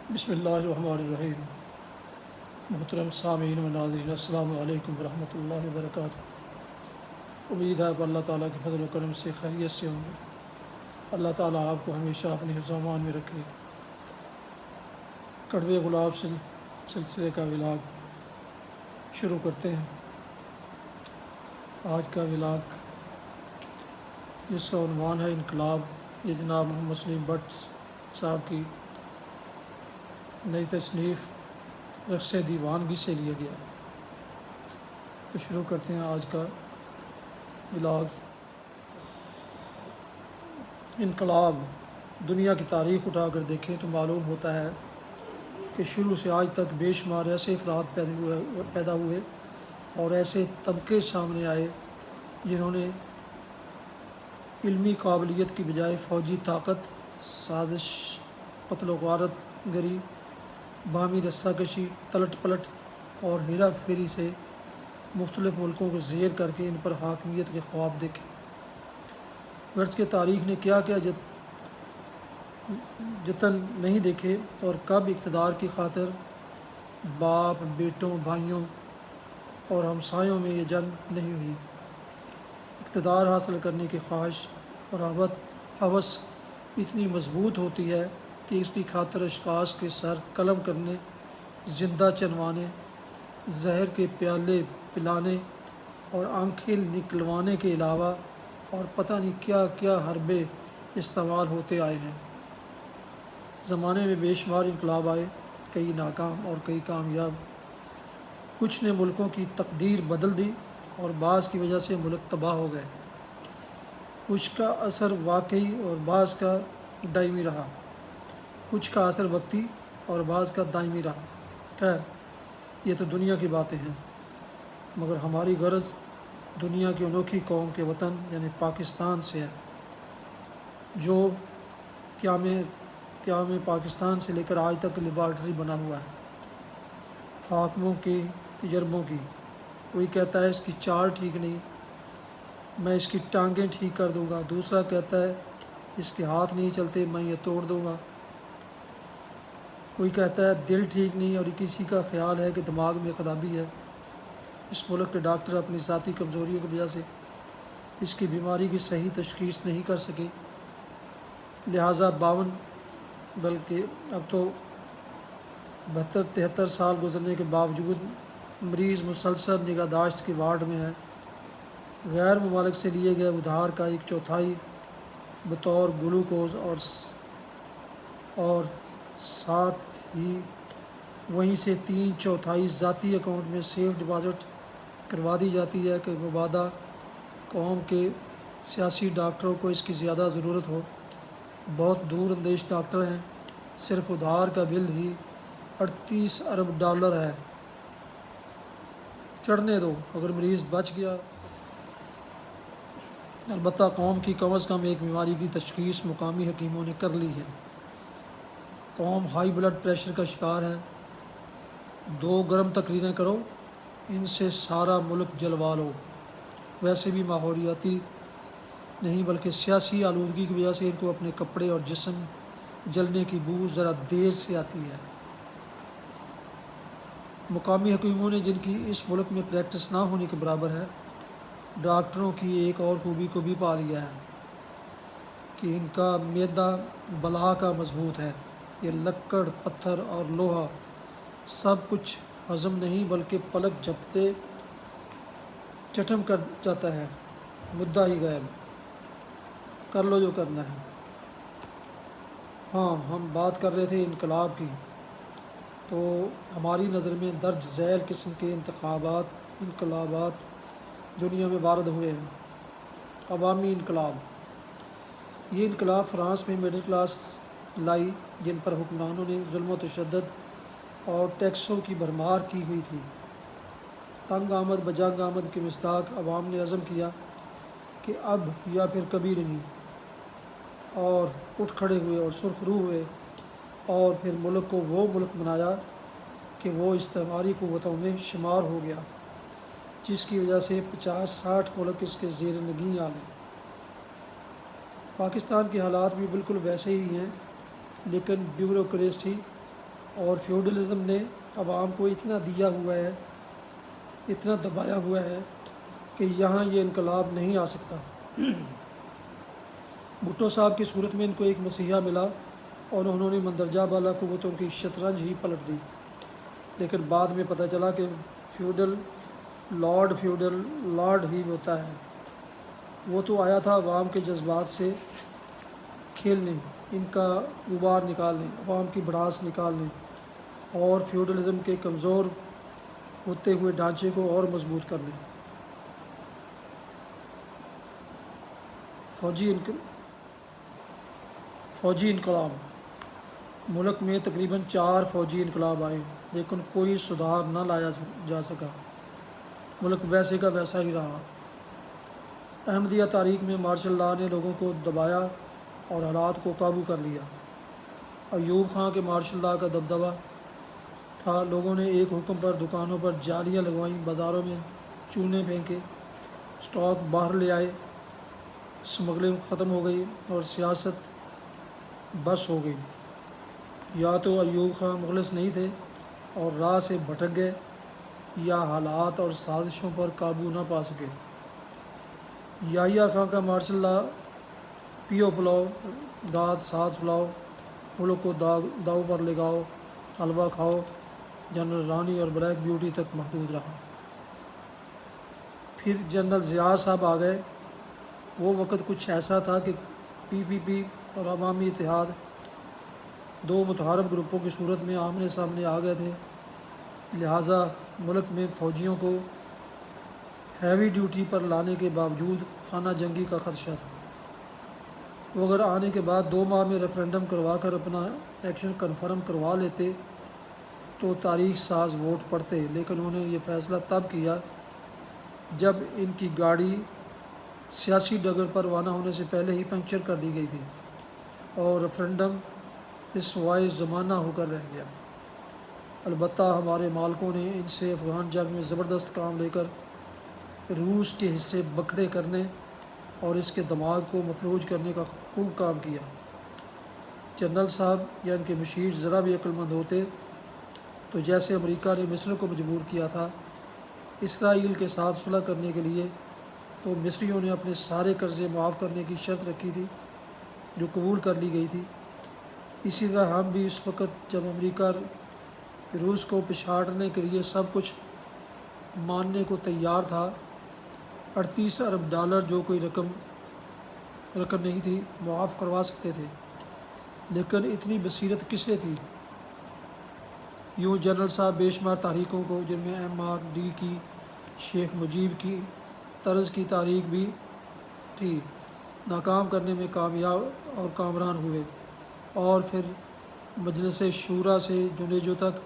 بسم اللہ الرحمن الرحیم۔ محترم سامعین و ناظرین، السلام علیکم ورحمۃ اللہ وبرکاتہ۔ امید ہے کہ اللہ تعالیٰ کے فضل و کرم سے خیریت سے ہوں گے۔ اللہ تعالیٰ آپ کو ہمیشہ اپنے حفظ و امان میں رکھے۔ کڑوے گلاب سلسلے کا ولاگ شروع کرتے ہیں۔ آج کا ولاگ جس کا عنوان ہے انقلاب، یہ جناب محمد سلیم بٹ صاحب کی نئی تصنیف رقص دیوانگی سے لیا گیا۔ تو شروع کرتے ہیں آج کا ولاگ۔ انقلاب، دنیا کی تاریخ اٹھا کر دیکھیں تو معلوم ہوتا ہے کہ شروع سے آج تک بے شمار ایسے افراد پیدا ہوئے اور ایسے طبقے سامنے آئے جنہوں نے علمی قابلیت کی بجائے فوجی طاقت، سازش، قتل و غارت گری، باہمی رسہ کشی، تلٹ پلٹ اور ہیرا پھیری سے مختلف ملکوں کو زیر کر کے ان پر حاکمیت کے خواب دیکھے۔ غرض کہ تاریخ نے کیا کیا جتن نہیں دیکھے اور کب اقتدار کی خاطر باپ، بیٹوں، بھائیوں اور ہمسایوں میں یہ جنگ نہیں ہوئی۔ اقتدار حاصل کرنے کی خواہش اور ہوس اتنی مضبوط ہوتی ہے کہ اس کی خاطر اشخاص کے سر قلم کرنے، زندہ چنوانے، زہر کے پیالے پلانے اور آنکھیں نکلوانے کے علاوہ اور پتہ نہیں کیا کیا حربے استعمال ہوتے آئے ہیں۔ زمانے میں بے شمار انقلاب آئے، کئی ناکام اور کئی کامیاب۔ کچھ نے ملکوں کی تقدیر بدل دی اور بعض کی وجہ سے ملک تباہ ہو گئے۔ کچھ کا اثر واقعی اور بعض کا دائمی رہا، کچھ کا اثر وقتی اور بعض کا دائمی رہا۔ خیر، یہ تو دنیا کی باتیں ہیں، مگر ہماری غرض دنیا کی انوکھی قوم کے وطن یعنی پاکستان سے ہے، جو قیام پاکستان سے لے کر آج تک لیبارٹری بنا ہوا ہے حاکموں کے تجربوں کی۔ کوئی کہتا ہے اس کی چال ٹھیک نہیں، میں اس کی ٹانگیں ٹھیک کر دوں گا۔ دوسرا کہتا ہے اس کے ہاتھ نہیں چلتے، میں یہ توڑ دوں گا۔ کوئی کہتا ہے دل ٹھیک نہیں، اور کسی کا خیال ہے کہ دماغ میں خرابی ہے۔ اس ملک کے ڈاکٹر اپنی ذاتی کمزوریوں کی وجہ سے اس کی بیماری کی صحیح تشخیص نہیں کر سکے، لہٰذا 52 بلکہ اب تو 72-73 سال گزرنے کے باوجود مریض مسلسل نگہداشت کے وارڈ میں ہے۔ غیر ممالک سے لیے گئے ادھار کا 1/4 بطور گلوکوز اور ساتھ ہی وہیں سے 3/4 ذاتی اکاؤنٹ میں سیف ڈپازٹ کروا دی جاتی ہے کہ مبادہ قوم کے سیاسی ڈاکٹروں کو اس کی زیادہ ضرورت ہو۔ بہت دور اندیش ڈاکٹر ہیں، صرف ادھار کا بل ہی 38 ارب ڈالر ہے۔ چڑھنے دو، اگر مریض بچ گیا۔ البتہ قوم کی کم از کم ایک بیماری کی تشخیص مقامی حکیموں نے کر لی ہے۔ قوم ہائی بلڈ پریشر کا شکار ہے۔ 2 گرم تقریریں کرو، ان سے سارا ملک جلوا لو۔ ویسے بھی ماحولیاتی نہیں بلکہ سیاسی آلودگی کی وجہ سے ان کو اپنے کپڑے اور جسم جلنے کی بو ذرا دیر سے آتی ہے۔ مقامی حکیموں نے، جن کی اس ملک میں پریکٹس نہ ہونے کے برابر ہے، ڈاکٹروں کی ایک اور خوبی کو بھی پا لیا ہے کہ ان کا معدہ بلا کا مضبوط ہے۔ یہ لکڑ، پتھر اور لوہا سب کچھ ہضم نہیں بلکہ پلک جھپکتے چٹم کر جاتا ہے۔ مدعا ہی غائب، کر لو جو کرنا ہے۔ ہاں، ہم بات کر رہے تھے انقلاب کی، تو ہماری نظر میں درج ذیل قسم کے انقلابات دنیا میں وارد ہوئے ہیں۔ عوامی انقلاب، یہ انقلاب فرانس میں مڈل کلاس لائی، جن پر حکمرانوں نے ظلم و تشدد اور ٹیکسوں کی بھرمار کی ہوئی تھی۔ تنگ آمد بجنگ آمد کے مصداق عوام نے عزم کیا کہ اب یا پھر کبھی نہیں، اور اٹھ کھڑے ہوئے اور سرخ رو ہوئے، اور پھر ملک کو وہ ملک بنایا کہ وہ استعماری قوتوں میں شمار ہو گیا، جس کی وجہ سے 50-60 ملک اس کے زیر نگیں آ گئے۔ پاکستان کے حالات بھی بالکل ویسے ہی ہیں، لیکن بیوروکریسی اور فیوڈلزم نے عوام کو اتنا دیا ہوا ہے، اتنا دبایا ہوا ہے کہ یہاں یہ انقلاب نہیں آ سکتا۔ بھٹو صاحب کی صورت میں ان کو ایک مسیحا ملا اور انہوں نے مندرجہ بالا قوتوں کی شطرنج ہی پلٹ دی، لیکن بعد میں پتہ چلا کہ فیوڈل لارڈ ہی ہوتا ہے۔ وہ تو آیا تھا عوام کے جذبات سے کھیلنے، ان کا غبار نکالنے، عوام کی بھڑاس نکالنے اور فیوڈلزم کے کمزور ہوتے ہوئے ڈھانچے کو اور مضبوط کرنے۔ فوجی انقلاب۔ ملک میں تقریباً 4 فوجی انقلاب آئے، لیکن کوئی سدھار نہ لایا جا سکا، ملک ویسے کا ویسا ہی رہا۔ احمدیہ تاریخ میں مارشل لاء نے لوگوں کو دبایا اور حالات کو قابو کر لیا۔ ایوب خان کے مارشل لاء کا دبدبہ تھا، لوگوں نے ایک حکم پر دکانوں پر جالیاں لگوائیں، بازاروں میں چونے پھینکے، اسٹاک باہر لے آئے، اسمگلنگ ختم ہو گئی اور سیاست بس ہو گئی۔ یا تو ایوب خان مخلص نہیں تھے اور راہ سے بھٹک گئے، یا حالات اور سازشوں پر قابو نہ پا سکے۔ یحییٰ خان کا مارشل لاء، پیو پلاؤ، داد ساتھ پلاؤ، ملک کو داؤ پر لگاؤ، حلوہ کھاؤ، جنرل رانی اور بلیک بیوٹی تک محدود رہا۔ پھر جنرل ضیاء صاحب آ گئے۔ وہ وقت کچھ ایسا تھا کہ پی اور عوامی اتحاد 2 متحارب گروپوں کی صورت میں آمنے سامنے آ گئے تھے، لہٰذا ملک میں فوجیوں کو ہیوی ڈیوٹی پر لانے کے باوجود خانہ جنگی کا خدشہ تھا۔ وہ اگر آنے کے بعد 2 ماہ میں ریفرنڈم کروا کر اپنا ایکشن کنفرم کروا لیتے تو تاریخ ساز ووٹ پڑتے، لیکن انہوں نے یہ فیصلہ تب کیا جب ان کی گاڑی سیاسی ڈگر پر روانہ ہونے سے پہلے ہی پنکچر کر دی گئی تھی اور ریفرنڈم رسوائے زمانہ ہو کر رہ گیا۔ البتہ ہمارے مالکوں نے ان سے افغان جنگ میں زبردست کام لے کر روس کے حصے بکھرے کرنے اور اس کے دماغ کو مفلوج کرنے کا خوب کام کیا۔ جنرل صاحب یا ان کے مشیر ذرا بھی عقل مند ہوتے تو جیسے امریکہ نے مصر کو مجبور کیا تھا اسرائیل کے ساتھ صلح کرنے کے لیے، تو مصریوں نے اپنے سارے قرضے معاف کرنے کی شرط رکھی تھی جو قبول کر لی گئی تھی۔ اسی طرح ہم بھی اس وقت جب امریکہ روس کو پچھاڑنے کے لیے سب کچھ ماننے کو تیار تھا، 38 ارب ڈالر جو کوئی رقم نہیں تھی، معاف کروا سکتے تھے، لیکن اتنی بصیرت کس نے تھی؟ یوں جنرل صاحب بے شمار تحریکوں کو، جن میں MRD کی، شیخ مجیب کی طرز کی تحریک بھی تھی، ناکام کرنے میں کامیاب اور کامران ہوئے، اور پھر مجلس شورا سے جنیجو تک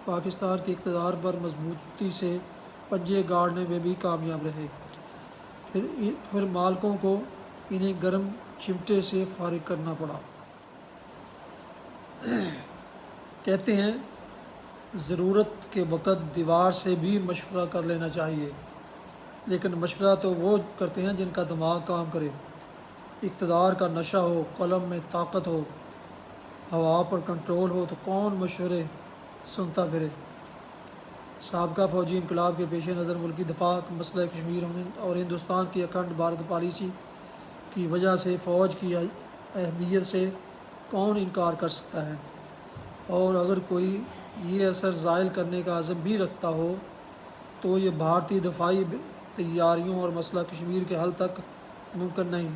پاکستان کے اقتدار پر مضبوطی سے پنجے گاڑنے میں بھی کامیاب رہے۔ پھر مالکوں کو انہیں گرم چمٹے سے فارغ کرنا پڑا۔ کہتے ہیں ضرورت کے وقت دیوار سے بھی مشورہ کر لینا چاہیے، لیکن مشورہ تو وہ کرتے ہیں جن کا دماغ کام کرے، اقتدار کا نشہ ہو، قلم میں طاقت ہو، ہوا پر کنٹرول ہو، تو کون مشورے سنتا پھرے۔ سابقہ فوجی انقلاب کے پیش نظر ملکی دفاع، مسئلہ کشمیر اور ہندوستان کی اکھنڈ بھارت پالیسی کی وجہ سے فوج کی اہمیت سے کون انکار کر سکتا ہے؟ اور اگر کوئی یہ اثر زائل کرنے کا عزم بھی رکھتا ہو تو یہ بھارتی دفاعی تیاریوں اور مسئلہ کشمیر کے حل تک ممکن نہیں۔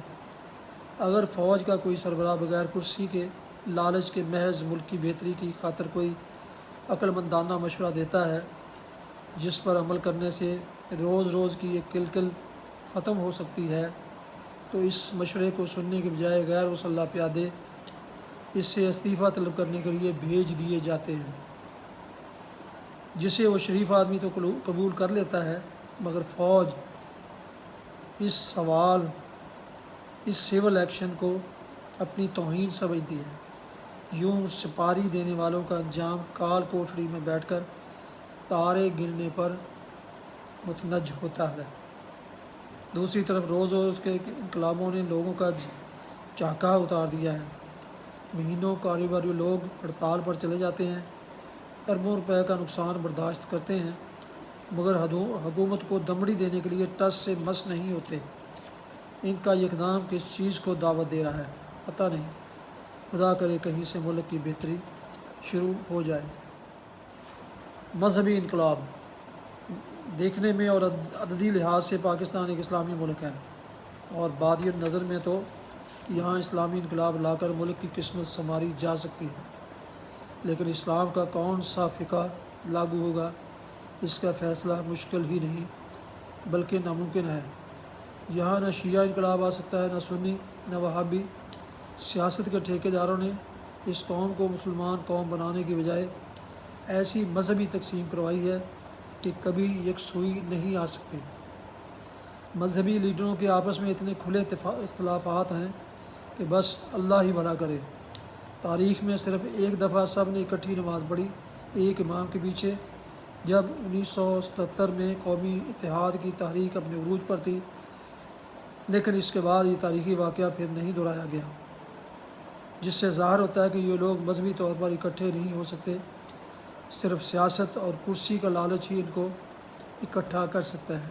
اگر فوج کا کوئی سربراہ بغیر کرسی کے لالچ کے محض ملک کی بہتری کی خاطر کوئی عقل مندانہ مشورہ دیتا ہے جس پر عمل کرنے سے روز روز کی ایک کلکل ختم ہو سکتی ہے، تو اس مشورے کو سننے کے بجائے غیر مسلح پیادے اس سے استعفیٰ طلب کرنے کے لیے بھیج دیے جاتے ہیں، جسے وہ شریف آدمی تو قبول کر لیتا ہے، مگر فوج اس سول ایکشن کو اپنی توہین سمجھتی ہے۔ یوں سپاری دینے والوں کا انجام کال کوٹڑی میں بیٹھ کر تارے گننے پر متنج ہوتا ہے۔ دوسری طرف روز روز کے انقلابوں نے لوگوں کا چاکا اتار دیا ہے۔ مہینوں کاروباری لوگ ہڑتال پر چلے جاتے ہیں، اربوں روپے کا نقصان برداشت کرتے ہیں، مگر حکومت کو دمڑی دینے کے لیے ٹس سے مس نہیں ہوتے۔ ان کا یہ اقدام کس چیز کو دعوت دے رہا ہے پتہ نہیں، خدا کرے کہیں سے ملک کی بہتری شروع ہو جائے۔ مذہبی انقلاب دیکھنے میں اور عددی لحاظ سے پاکستان ایک اسلامی ملک ہے، اور بادی نظر میں تو یہاں اسلامی انقلاب لا کر ملک کی قسمت سنواری جا سکتی ہے، لیکن اسلام کا کون سا فقہ لاگو ہوگا، اس کا فیصلہ مشکل ہی نہیں بلکہ ناممکن ہے۔ یہاں نہ شیعہ انقلاب آ سکتا ہے، نہ سنی، نہ وہابی۔ سیاست کے ٹھیکیداروں نے اس قوم کو مسلمان قوم بنانے کی بجائے ایسی مذہبی تقسیم کروائی ہے کہ کبھی یکسوئی نہیں آ سکتی۔ مذہبی لیڈروں کے آپس میں اتنے کھلے اختلافات ہیں کہ بس اللہ ہی بھلا کرے۔ تاریخ میں صرف ایک دفعہ سب نے اکٹھی نماز پڑھی ایک امام کے پیچھے، جب 1977 میں قومی اتحاد کی تحریک اپنے عروج پر تھی، لیکن اس کے بعد یہ تاریخی واقعہ پھر نہیں دہرایا گیا، جس سے ظاہر ہوتا ہے کہ یہ لوگ مذہبی طور پر اکٹھے نہیں ہو سکتے، صرف سیاست اور کرسی کا لالچ ہی ان کو اکٹھا کر سکتا ہے۔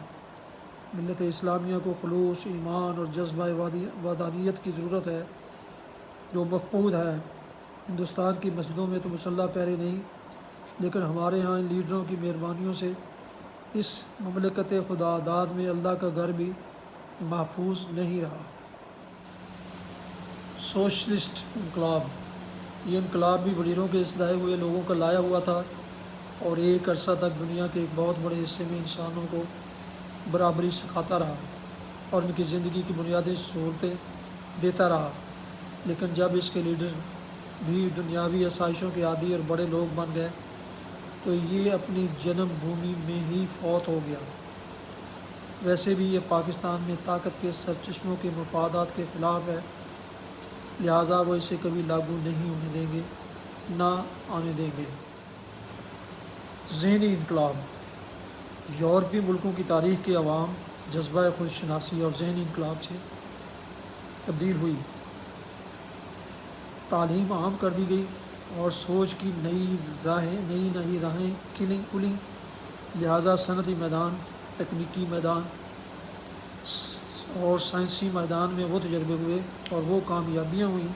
ملت اسلامیہ کو خلوص ایمان اور جذبہ وحدانیت کی ضرورت ہے، جو مفقود ہے۔ ہندوستان کی مسجدوں میں تو مسلح پہرے نہیں، لیکن ہمارے ہاں ان لیڈروں کی مہربانیوں سے اس مملکت خدا داد میں اللہ کا گھر بھی محفوظ نہیں رہا۔ سوشلسٹ انقلاب یہ انقلاب بھی وڈیروں کے لائے ہوئے لوگوں کا لایا ہوا تھا، اور ایک عرصہ تک دنیا کے ایک بہت بڑے حصے میں انسانوں کو برابری سکھاتا رہا اور ان کی زندگی کی بنیادی سہولتیں دیتا رہا، لیکن جب اس کے لیڈر بھی دنیاوی آسائشوں کے عادی اور بڑے لوگ بن گئے تو یہ اپنی جنم بھومی میں ہی فوت ہو گیا۔ ویسے بھی یہ پاکستان میں طاقت کے سرچشموں کے مفادات کے خلاف ہے، لہٰذا وہ اسے کبھی لاگو نہیں ہونے دیں گے، نہ آنے دیں گے۔ ذہنی انقلاب یورپی ملکوں کی تاریخ کے عوام جذبہ خود شناسی اور ذہنی انقلاب سے تبدیل ہوئی، تعلیم عام کر دی گئی اور سوچ کی نئی راہیں کھلیں، لہٰذا صنعتی میدان، تکنیکی میدان اور سائنسی میدان میں وہ تجربے ہوئے اور وہ کامیابیاں ہوئیں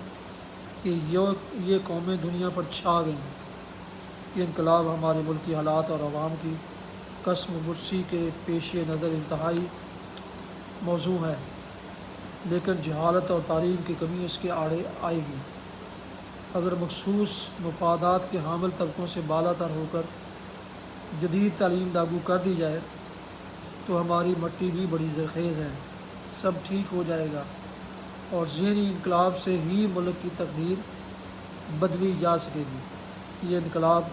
کہ یہ قومیں دنیا پر چھا گئیں۔ یہ انقلاب ہمارے ملک کی حالات اور عوام کی قسم برسی کے پیش نظر انتہائی موزوں ہے، لیکن جہالت اور تعلیم کی کمی اس کے آڑے آئے گی۔ اگر مخصوص مفادات کے حامل طبقوں سے بالا تر ہو کر جدید تعلیم لاگو کر دی جائے تو ہماری مٹی بھی بڑی زرخیز ہے، سب ٹھیک ہو جائے گا، اور ذہنی انقلاب سے ہی ملک کی تقدیر بدلی جا سکے گی۔ یہ انقلاب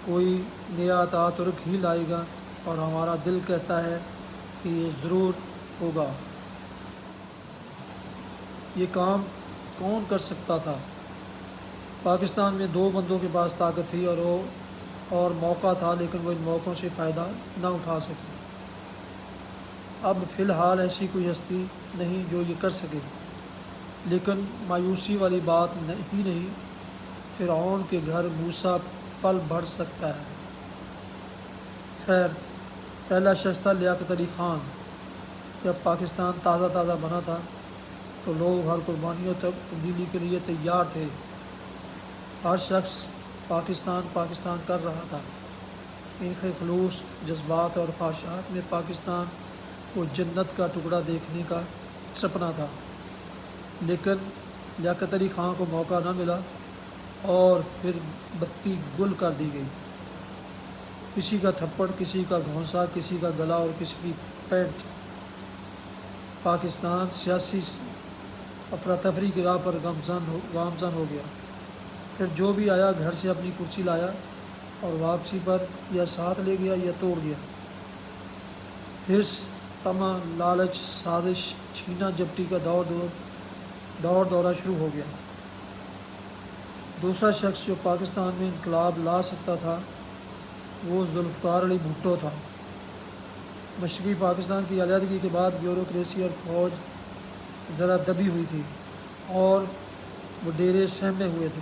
کوئی نیا تحرک ہی لائے گا، اور ہمارا دل کہتا ہے کہ یہ ضرور ہوگا۔ یہ کام کون کر سکتا تھا؟ پاکستان میں دو بندوں کے پاس طاقت تھی اور موقع تھا، لیکن وہ ان موقعوں سے فائدہ نہ اٹھا سکے۔ اب فی الحال ایسی کوئی ہستی نہیں جو یہ کر سکے، لیکن مایوسی والی بات ہی نہیں، فرعون کے گھر موسیٰ پل بڑھ سکتا ہے۔ خیر، پہلا شخص تھا لیاقت علی خان۔ جب پاکستان تازہ بنا تھا تو لوگ ہر قربانیوں تک تبدیلی کے لیے تیار تھے۔ ہر شخص پاکستان کر رہا تھا۔ ان کے خلوص جذبات اور خواہشات میں پاکستان کو جنت کا ٹکڑا دیکھنے کا سپنا تھا، لیکن لیاقت علی خان کو موقع نہ ملا اور پھر بتی گل کر دی گئی۔ کسی کا تھپڑ، کسی کا گھونسا، کسی کا گلا اور کسی کی پینٹ۔ پاکستان سیاسی افراتفری کی راہ پر گامزن ہو گیا۔ پھر جو بھی آیا گھر سے اپنی کرسی لایا اور واپسی پر یا ساتھ لے گیا یا توڑ گیا۔ حرص، طمع، لالچ، سازش، چھینا جھپٹی کا دورہ شروع ہو گیا۔ دوسرا شخص جو پاکستان میں انقلاب لا سکتا تھا وہ ذوالفقار علی بھٹو تھا۔ مشرقی پاکستان کی علیحدگی کے بعد بیوروکریسی اور فوج ذرا دبی ہوئی تھی اور وہ ڈیرے سہمے ہوئے تھے۔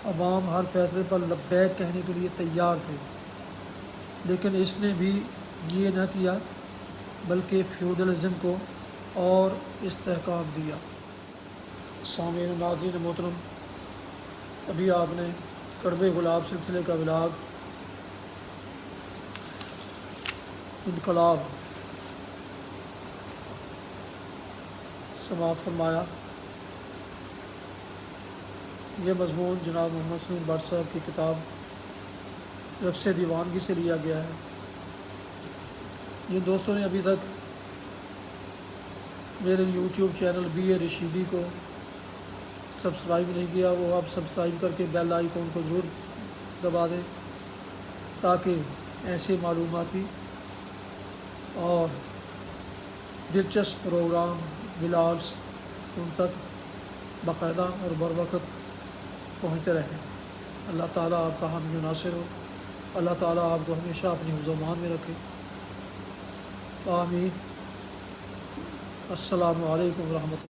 عوام ہر فیصلے پر لبیک کہنے کے لیے تیار تھے، لیکن اس نے بھی یہ نہ کیا بلکہ فیوڈلزم کو اور استحکام دیا۔ سامعین ناظرین محترم، ابھی آپ نے کڑوے گلاب سلسلے کا ولاگ انقلاب سماعت فرمایا۔ یہ مضمون جناب محمد سلیم بٹ صاحب کی کتاب رقص دیوانگی سے لیا گیا ہے۔ جن دوستوں نے ابھی تک میرے یوٹیوب چینل بی اے رشیدی کو سبسکرائب نہیں کیا، وہ آپ سبسکرائب کر کے بیل آئیکن کو ضرور دبا دیں تاکہ ایسے معلوماتی اور دلچسپ پروگرام ولاگس ان تک باقاعدہ اور بروقت پہنچتے رہیں۔ اللہ تعالیٰ آپ کا حامی و ناصر ہو، اللہ تعالیٰ آپ کو ہمیشہ اپنی حفظ و امان میں رکھے۔ آمین۔ السلام علیکم ورحمۃ اللہ۔